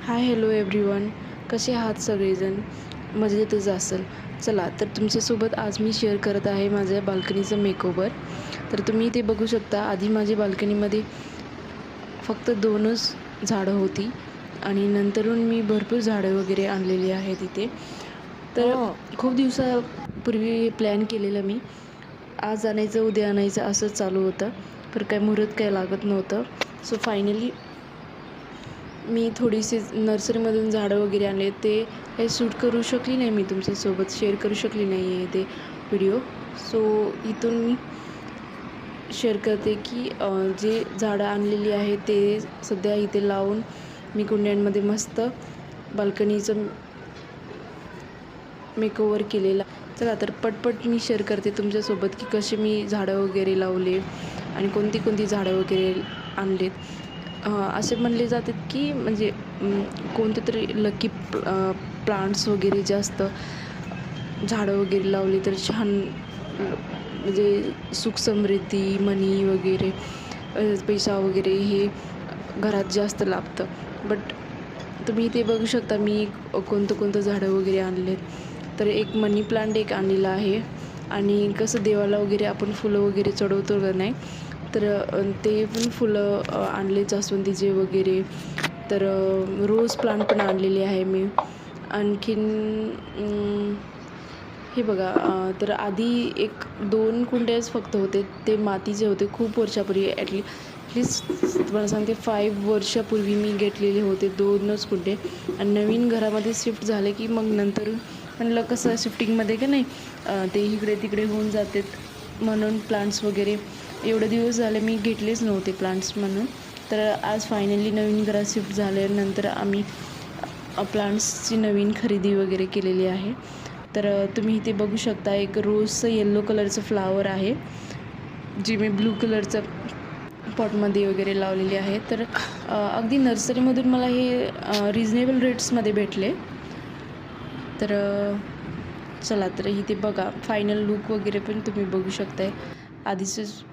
Hi hello everyone, कसे आहात सगळेजण? मजेतच असेल. चला तर तुमच्यासोबत आज मी शेअर करत आहे माझ्या बाल्कनीचं मेकओव्हर. तर तुम्ही ते बघू शकता. आधी माझ्या बाल्कनीमध्ये फक्त 2च झाडं होती आणि नंतरून मी भरपूर झाडं वगैरे आणलेली आहेत इथे. तर खूप दिवसापूर्वी प्लॅन केलेलं मी, आज आणायचं उद्या आणायचं असंच चालू होतं, पण काय मुहूर्त काय लागत नव्हतं. सो फायनली मी थोडीशी नर्सरीमधून झाडं वगैरे आणले. ते काही शूट करू शकली नाही, मी तुमच्यासोबत शेअर करू शकली नाही आहे ते व्हिडिओ. सो इथून मी शेअर करते की जे झाडं आणलेली आहेत ते सध्या इथे लावून मी कुंड्यांमध्ये मस्त बाल्कनीचं मेकओव्हर केलेला. चला तर पटपट मी शेअर करते तुमच्यासोबत की कसे मी झाडं वगैरे लावले आणि कोणती कोणती झाडं वगैरे आणलेत. असे म्हणले जातात की म्हणजे कोणते तरी लकी प्लांट्स वगैरे जास्त झाडं वगैरे लावली तर छान, म्हणजे सुख समृद्धी, मनी वगैरे, पैसा वगैरे हे घरात जास्त लाभतं. बट तुम्ही ते बघू शकता मी कोणतं झाडं वगैरे आणलेत. तर एक मनी प्लांट एक आणलेला आहे आणि कसं देवाला वगैरे आपण फुलं वगैरे चढवतो का नाही, तर ते पण फुलं आणले जास्वंदीचे वगैरे. तर रोज प्लांट पण आणलेले आहे मी. आणखीन हे बघा, तर आधी 1-2 कुंड्याच फक्त होते, ते मातीचे होते. खूप वर्षापूर्वी, ॲटलीस्ट तुम्हाला सांगते 5 वर्षापूर्वी मी घेतलेले होते 2च कुंडे. आणि नवीन घरामध्ये शिफ्ट झाले की मग नंतर म्हणलं कसं शिफ्टिंगमध्ये का नाही ते इकडे तिकडे होऊन जातात, म्हणून प्लांट्स वगैरे एवढे दिवस झाले मी घेतलेच नव्हते प्लांट्स म्हणून. तर आज फायनली नवीन घरात शिफ्ट झाल्यानंतर आम्ही प्लांट्सची नवीन खरेदी वगैरे केलेली आहे. तर तुम्ही इथे बघू शकता एक रोजचं येल्लो कलरचं फ्लावर आहे, जी मी ब्लू कलरचं पॉटमध्ये वगैरे लावलेली आहे. तर अगदी नर्सरीमधून मला हे रिजनेबल रेट्समध्ये भेटले. तर चला तर इथे बघा फायनल लुक वगैरे पण तुम्ही बघू शकताय. आधीचंच